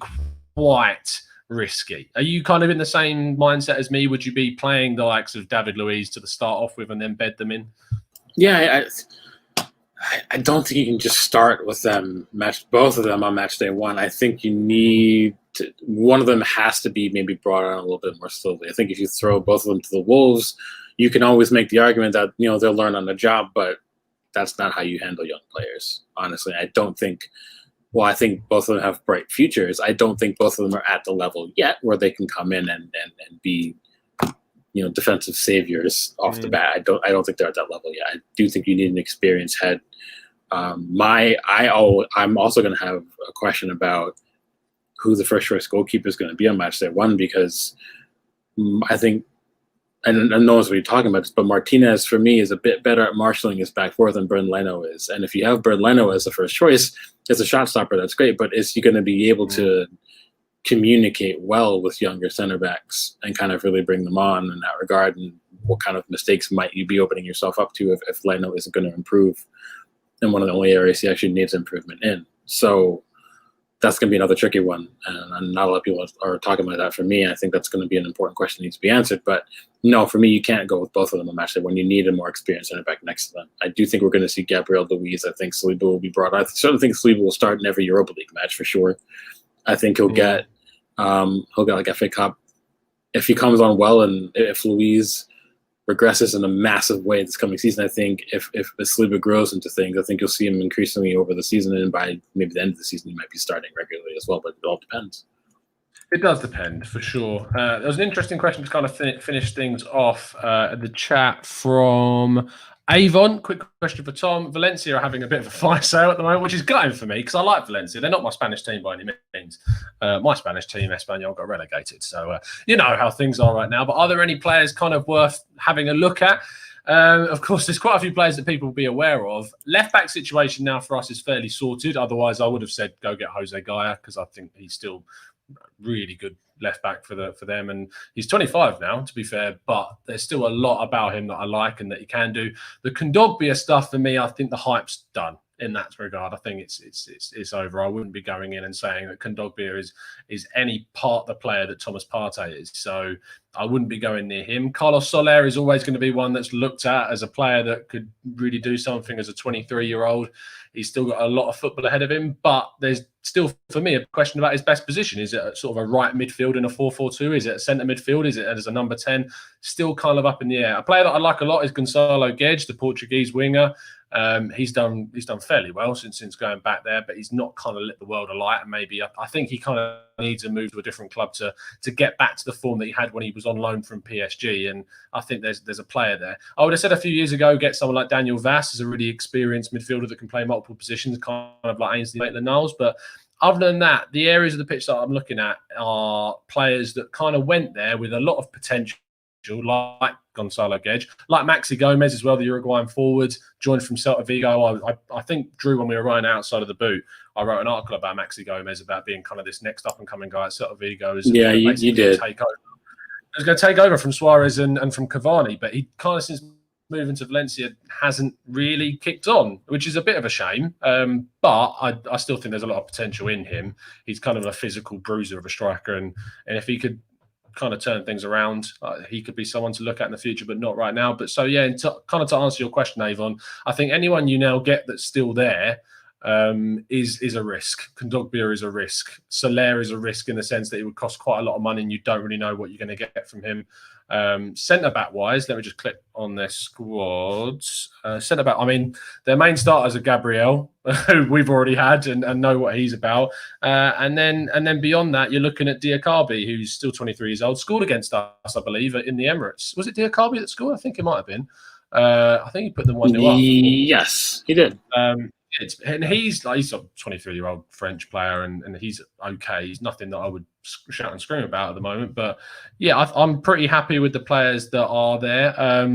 quite risky. Are you kind of in the same mindset as me? Would you be playing the likes of David Luiz to the start off with and then bed them in? Yeah, I don't think you can just start with them, both of them on match day one. I think you need one of them has to be maybe brought on a little bit more slowly. I think if you throw both of them to the Wolves, you can always make the argument that, they'll learn on the job, but that's not how you handle young players. Honestly, I think both of them have bright futures. I don't think both of them are at the level yet where they can come in and be defensive saviors off the bat. I don't think they're at that level yet. I do think you need an experienced head. I'm also going to have a question about who the first choice goalkeeper is going to be on match day one, because I think, and no one's really talking about this, but Martinez for me is a bit better at marshalling his back four than Bernd Leno is. And if you have Bernd Leno as the first choice as a shot stopper, that's great. But is he going to be able to communicate well with younger center backs and kind of really bring them on in that regard? And what kind of mistakes might you be opening yourself up to if Leno isn't going to improve in one of the only areas he actually needs improvement in? So that's going to be another tricky one. And not a lot of people are talking about that. For me, I think that's going to be an important question that needs to be answered. But no, for me, you can't go with both of them on match day when you need a more experienced center back next to them. I do think we're going to see Gabriel Luiz. I think Saliba will be brought. I certainly think Saliba will start in every Europa League match for sure. I think he'll get like FA Cup if he comes on well, and if Luiz regresses in a massive way this coming season. I think if Saliba grows into things, I think you'll see him increasingly over the season, and by maybe the end of the season, he might be starting regularly as well. But it all depends. It does depend, for sure. There was an interesting question to kind of finish things off at the chat from Avon. Quick question for Tom. Valencia are having a bit of a fire sale at the moment, which is gutting for me because I like Valencia. They're not my Spanish team by any means. My Spanish team, Espanyol, got relegated. So you know how things are right now. But are there any players kind of worth having a look at? Of course, there's quite a few players that people will be aware of. Left-back situation now for us is fairly sorted. Otherwise, I would have said go get Jose Gaya because I think he's still really good left back for them, and he's 25 now, to be fair, but there's still a lot about him that I like and that he can do. The Kondogbia stuff for me, I think the hype's done in that regard. I think it's over. I wouldn't be going in and saying that Kondogbia is any part the player that Thomas Partey is, so I wouldn't be going near him. Carlos Soler is always going to be one that's looked at as a player that could really do something as a 23-year-old. He's still got a lot of football ahead of him, but there's still, for me, a question about his best position. Is it sort of a right midfield in a 4-4-2? Is it a centre midfield? Is it as a number 10? Still kind of up in the air. A player that I like a lot is Gonçalo Guedes, the Portuguese winger. He's done fairly well since going back there, but he's not kind of lit the world alight. And maybe I think he kind of needs to move to a different club to get back to the form that he had when he was on loan from PSG. And I think there's a player there. I would have said a few years ago, get someone like Daniel Vass as a really experienced midfielder that can play multiple positions, kind of like Ainsley Maitland-Niles. But other than that, the areas of the pitch that I'm looking at are players that kind of went there with a lot of potential, like Gonzalo Guedes, like Maxi Gomez as well, the Uruguayan forward, joined from Celta Vigo. I think, Drew, when we were running outside of the boot, I wrote an article about Maxi Gomez, about being kind of this next up-and-coming guy at Celta Vigo. Yeah, you did. Take over. He was going to take over from Suarez and from Cavani, but he kind of, since moving to Valencia, hasn't really kicked on, which is a bit of a shame. But I still think there's a lot of potential in him. He's kind of a physical bruiser of a striker, and if he could kind of turn things around, he could be someone to look at in the future, but not right now. But so, yeah, kind of to answer your question, Avon, I think anyone you now get that's still there is a risk. Kondogbia is a risk. Soler is a risk in the sense that it would cost quite a lot of money and you don't really know what you're going to get from him. Centre-back wise, let me just click on their squads. Centre-back, I mean, their main starters are Gabriel, who we've already had and know what he's about. And then beyond that, you're looking at Diakabi, who's still 23 years old, scored against us, I believe, in the Emirates. Was it Diakabi that scored? I think it might have been. I think he put them 1-0 up. Yes, he did. And he's a 23-year-old French player, and he's okay. He's nothing that I would shout and scream about at the moment. But yeah, I'm pretty happy with the players that are there.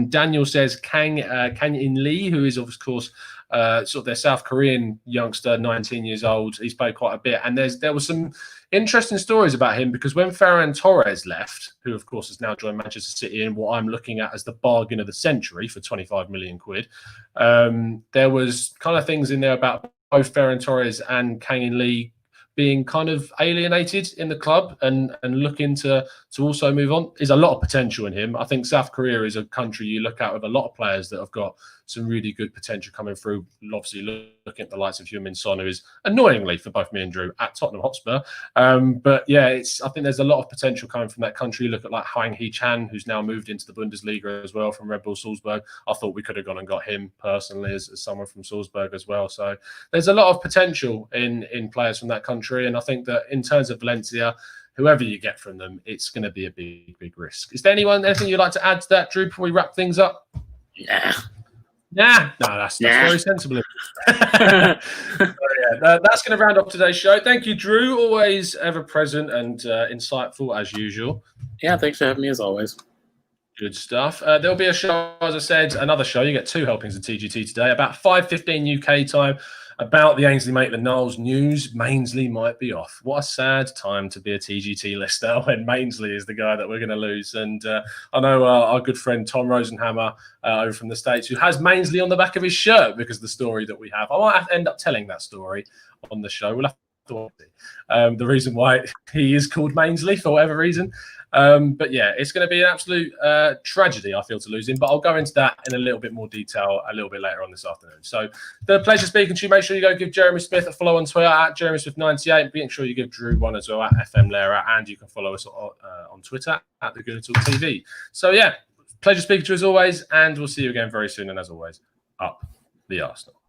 Daniel says Kang In Lee, who is of course sort of their South Korean youngster, 19 years old. He's played quite a bit, and there was some interesting stories about him, because when Ferran Torres left, who of course has now joined Manchester City in what I'm looking at as the bargain of the century for 25 million quid, there was kind of things in there about both Ferran Torres and Kang In Lee being kind of alienated in the club and looking to also move on. There's a lot of potential in him. I think South Korea is a country you look at with a lot of players that have got some really good potential coming through. Obviously, looking at the likes of Heung-min Son, who is annoyingly for both me and Drew at Tottenham Hotspur. But yeah, I think there's a lot of potential coming from that country. You look at like Hwang Hee-chan, who's now moved into the Bundesliga as well from Red Bull Salzburg. I thought we could have gone and got him personally as someone from Salzburg as well. So there's a lot of potential in players from that country. And I think that in terms of Valencia, whoever you get from them, it's going to be a big risk. Is there anything you'd like to add to that, Drew, before we wrap things up? Yeah. No, that's very sensible. That's going to round off today's show. Thank you, Drew. Always ever present and insightful as usual. Yeah, thanks for having me as always. Good stuff. There'll be a show, as I said, another show. You get 2 helpings of TGT today, about 5:15 UK time, about the Ainsley Maitland-Niles news. Mainsley might be off. What a sad time to be a TGT listener when Mainsley is the guy that we're going to lose. And I know our good friend Tom Rosenhammer over from the States, who has Mainsley on the back of his shirt because of the story that we have. I might have to end up telling that story on the show. We'll have to see the reason why he is called Mainsley for whatever reason. But yeah, it's going to be an absolute tragedy, I feel, to lose him. But I'll go into that in a little bit more detail a little bit later on this afternoon. So, the pleasure speaking to you. Make sure you go give Jeremy Smith a follow on Twitter at JeremySmith98. Make sure you give Drew one as well at FM Lera, and you can follow us on Twitter at the Good Talk TV. So yeah, pleasure speaking to you as always, and we'll see you again very soon. And as always, up the Arsenal.